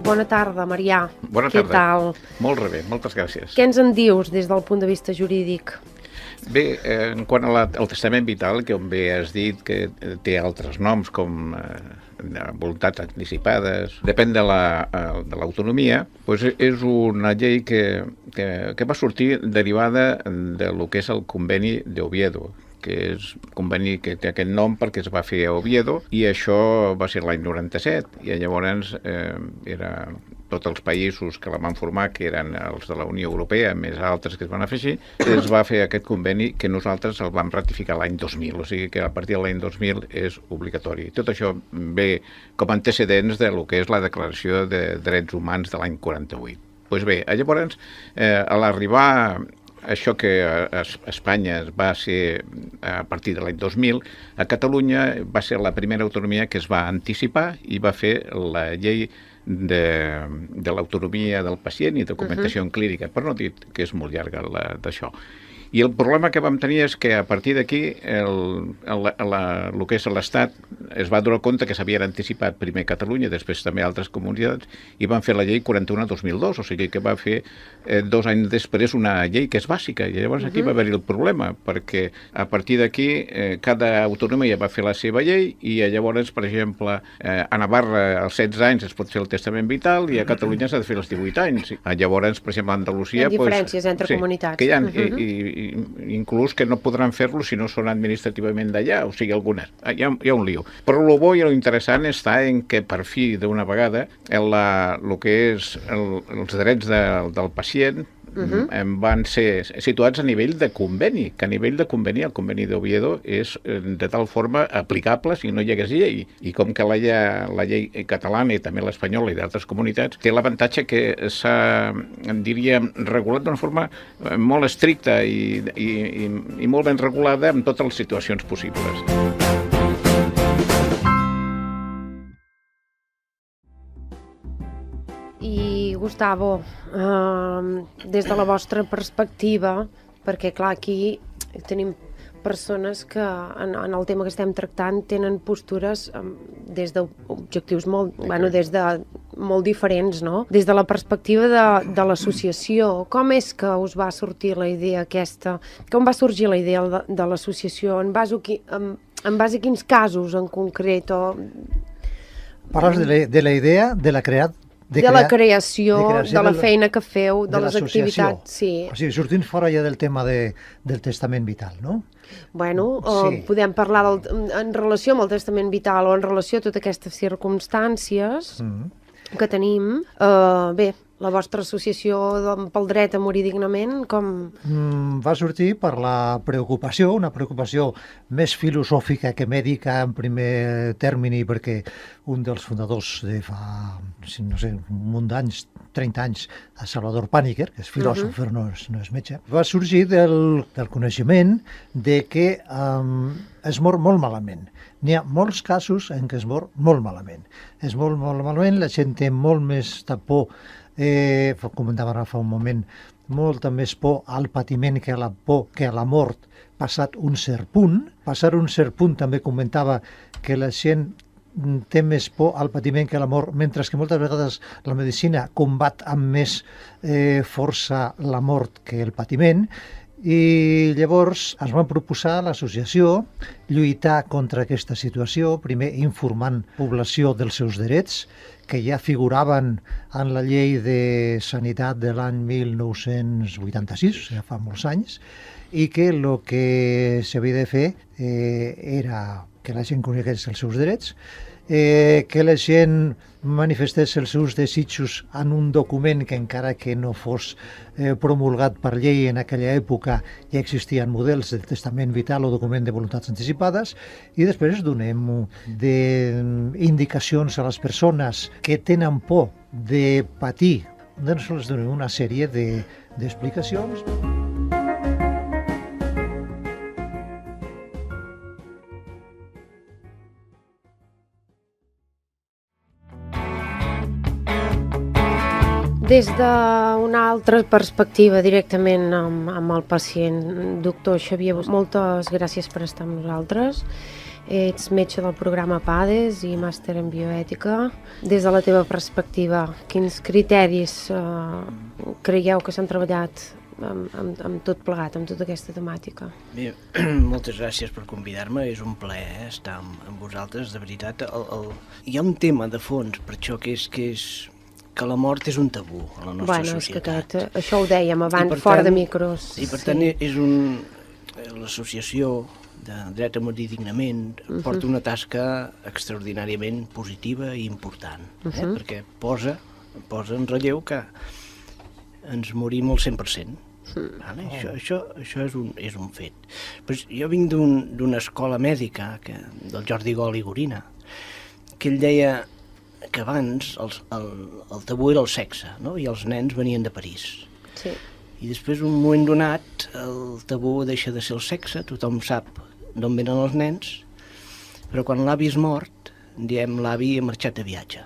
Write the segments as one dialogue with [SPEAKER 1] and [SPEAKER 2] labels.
[SPEAKER 1] Bona tarda, Marià.
[SPEAKER 2] Bona
[SPEAKER 1] Què
[SPEAKER 2] tarda.
[SPEAKER 1] tal?
[SPEAKER 2] Molt bé, moltes gràcies.
[SPEAKER 1] Què ens en dius des del punt de vista jurídic?
[SPEAKER 2] Bé, en quant al testament vital, que on bé has dit que té altres noms com voluntats anticipades, depèn de l'autonomia, doncs és una llei que va sortir derivada de lo que és el conveni d'Oviedo, que és un conveni que té aquest nom perquè es va fer a Oviedo, i això va ser l'any 97, i llavors era tots els països que la van formar, que eren els de la Unió Europea, més altres que es van afegir, es va fer aquest conveni que nosaltres el vam ratificar l'any 2000, o sigui que a partir de l'any 2000 és obligatori. Tot això ve com a antecedents de lo que és la Declaració de Drets Humans de l'any 48. Doncs bé, llavors, a l'arribar això que a Espanya va ser a partir de l'any 2000, a Catalunya va ser la primera autonomia que es va anticipar i va fer la llei de l'autonomia del pacient i documentació clínica, per no dir que és molt llarga d'això. I el problema que vam tenir és que a partir d'aquí el que és l'Estat es va donar compte que s'havien anticipat primer Catalunya, després també altres comunitats, i van fer la llei 41/2002, o sigui que va fer 2 anys després una llei que és bàsica, i llavors aquí va haver-hi el problema, perquè a partir d'aquí cada autonomia va fer la seva llei, i llavors, per exemple, a Navarra als 16 anys es pot fer el testament vital i a Catalunya s'ha de fer als 18 anys. Llavors, per exemple, a Andalusia...
[SPEAKER 1] Hi ha diferències entre comunitats.
[SPEAKER 2] Que hi ha, inclús que no podran fer-lo si no són administrativament d'allà, o sigui, algunes. Hi ha un lío. Però el bo i l'interessant està en que per fi, d'una vegada, el que és els drets del pacient van ser situats a nivell de conveni, que a nivell de conveni, el conveni d'Oviedo és de tal forma aplicable si no hi hagués llei. I com que la llei catalana i també l'espanyola i d'altres comunitats té l'avantatge que s'ha, diríem, regulat d'una forma molt estricta i molt ben regulada en totes les situacions possibles.
[SPEAKER 1] I, Gustavo, des de la vostra perspectiva, perquè clar, aquí tenim persones que en el tema que estem tractant tenen postures des d'objectius molt diferents, no? Des de la perspectiva de l'associació, com és que us va sortir la idea aquesta? Com va sorgir la idea de l'associació? En base a quins casos en concret?
[SPEAKER 3] Parles de la idea de la creació,
[SPEAKER 1] de la feina que feu, de les activitats. Sí.
[SPEAKER 3] O sigui, sortint fora ja del tema del testament vital, no?
[SPEAKER 1] Bueno, podem parlar en relació amb el testament vital o en relació a totes aquestes circumstàncies que tenim. Bé, la vostra associació pel dret a morir dignament, com...
[SPEAKER 3] Va sortir per la preocupació, una preocupació més filosòfica que mèdica en primer termini, perquè un dels fundadors de fa, no sé, un munt d'anys, 30 anys, a Salvador Pàniker, que és filòsof, però no és metge, va sorgir del coneixement de que es mor molt malament. N'hi ha molts casos en què es mor molt malament. Es mor molt malament, la gent té molt més por, comentava fa un moment, molta més por al patiment que a la mort passat un cert punt. Passar un cert punt també comentava que la gent té més por al patiment que a la mort, mentre que moltes vegades la medicina combat amb més força la mort que el patiment. I llavors ens van proposar a l'associació lluitar contra aquesta situació, primer informant població dels seus drets, que ja figuraven en la llei de sanitat de l'any 1986, o sigui, fa molts anys, i que el que s'havia de fer era que la gent conegués els seus drets, que la gent manifestés els seus desitjos en un document que encara que no fos promulgat per llei en aquella època ja existien models de testament vital o document de voluntats anticipades, i després donem indicacions a les persones que tenen por de patir, doncs els donem una sèrie d'explicacions.
[SPEAKER 1] Des d'una altra perspectiva, directament amb el pacient, doctor Xavier, moltes gràcies per estar amb nosaltres. Ets metge del programa PADES i màster en bioètica. Des de la teva perspectiva, quins criteris creieu que s'han treballat amb tot plegat, amb tota aquesta temàtica?
[SPEAKER 4] Bé, moltes gràcies per convidar-me, és un plaer estar amb vosaltres, de veritat. Hi ha un tema de fons per això que és que la mort és un tabú a la nostra societat.
[SPEAKER 1] És que això ho dèiem abans, fora de micros.
[SPEAKER 4] I per tant l'associació de Dret a Morir Dignament porta una tasca extraordinàriament positiva i important, perquè posa en relleu que ens morim al 100%. Vale? Això és un fet. Però jo vinc d'una escola mèdica del Jordi Gol i Gorina, que ell deia que abans el tabú era el sexe, no? I els nens venien de París.
[SPEAKER 1] Sí.
[SPEAKER 4] I després, un moment donat, el tabú deixa de ser el sexe, tothom sap d'on venen els nens, però quan l'avi és mort, diem l'avi ha marxat a viatge,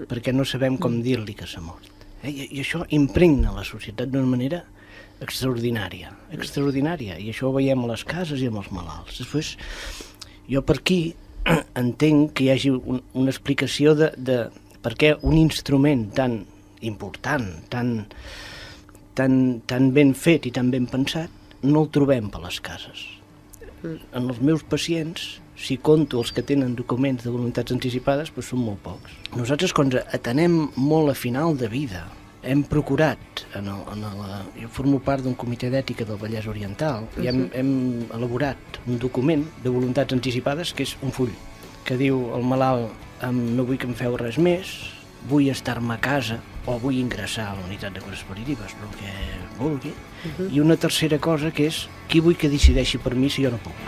[SPEAKER 4] perquè no sabem com dir-li que s'ha mort. I això impregna la societat d'una manera extraordinària, i això ho veiem a les cases i amb els malalts. Després, jo per aquí entenc que hi hagi una explicació de per què un instrument tan important, tan ben fet i tan ben pensat, no el trobem per les cases. En els meus pacients, si compto els que tenen documents de voluntats anticipades, doncs són molt pocs. Nosaltres, quan atenem molt a final de vida, hem procurat, jo formo part d'un comitè d'ètica del Vallès Oriental, i hem elaborat un document de voluntats anticipades que és un full, que diu el malalt, no vull que em feu res més, vull estar-me a casa o vull ingressar a la unitat de cures pal·liatives, el que vulgui, i una tercera cosa que és qui vull que decideixi per mi si jo no puc.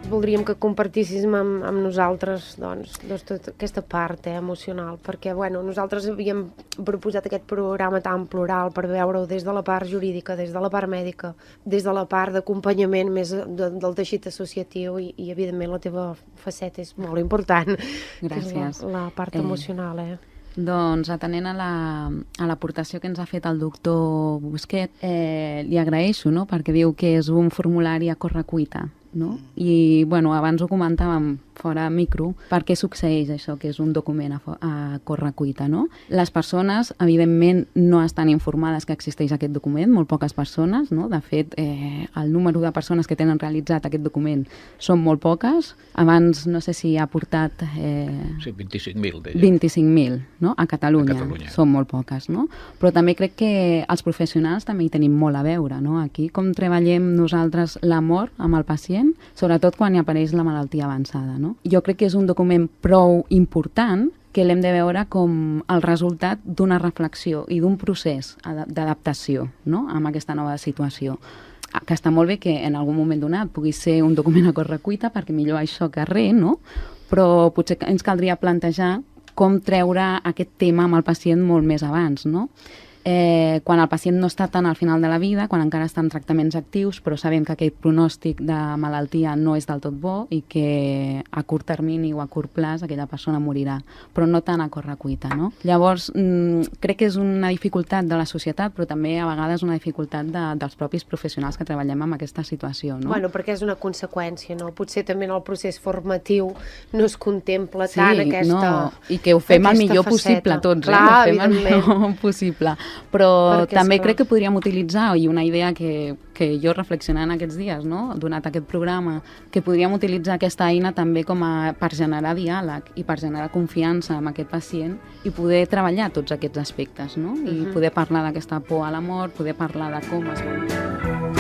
[SPEAKER 1] Voldríem que compartissis amb nosaltres doncs, tota aquesta part emocional, perquè nosaltres havíem proposat aquest programa tan plural per veure-ho des de la part jurídica, des de la part mèdica, des de la part d'acompanyament més del teixit associatiu i evidentment la teva faceta és molt important.
[SPEAKER 5] Gràcies.
[SPEAKER 1] La part emocional,
[SPEAKER 5] Doncs, atenent a l'aportació que ens ha fet el doctor Busquet, li agraeixo, no?, perquè diu que és un formulari a correcuita, no? I, abans ho comentàvem fora micro, per què succeeix això, que és un document a correcuita, no? Les persones, evidentment, no estan informades que existeix aquest document, molt poques persones, no? De fet, el número de persones que tenen realitzat aquest document són molt poques. Abans, no sé si ha portat...
[SPEAKER 2] Sí, 25.000.
[SPEAKER 5] 25.000, no? A Catalunya. Són molt poques, no? Però també crec que els professionals també hi tenim molt a veure, no? Aquí, com treballem nosaltres l'amor amb el pacient, sobretot quan hi apareix la malaltia avançada, no? Jo crec que és un document prou important que l'hem de veure com el resultat d'una reflexió i d'un procés d'adaptació, no?, amb aquesta nova situació. Que està molt bé que en algun moment donat pugui ser un document a correcuita perquè millor això que res, no? Però potser ens caldria plantejar com treure aquest tema amb el pacient molt més abans, no? Quan el pacient no està tan al final de la vida, quan encara està en tractaments actius, però sabem que aquest pronòstic de malaltia no és del tot bo i que a curt termini o a curt plaç aquella persona morirà, però no tant a correcuita, no? Llavors, crec que és una dificultat de la societat, però també a vegades una dificultat dels propis professionals que treballem amb aquesta situació, no?
[SPEAKER 1] Perquè és una conseqüència, no? Potser també en el procés formatiu no es contempla tant aquesta...
[SPEAKER 5] No, i que ho fem el millor possible tots,
[SPEAKER 1] clar,
[SPEAKER 5] ho fem el millor possible. Però també crec que podríem utilitzar, i una idea que jo reflexionant aquests dies, no?, donat aquest programa, que podríem utilitzar aquesta eina també per generar diàleg i per generar confiança amb aquest pacient i poder treballar tots aquests aspectes, no? I poder parlar d'aquesta por a la mort, poder parlar de com es va...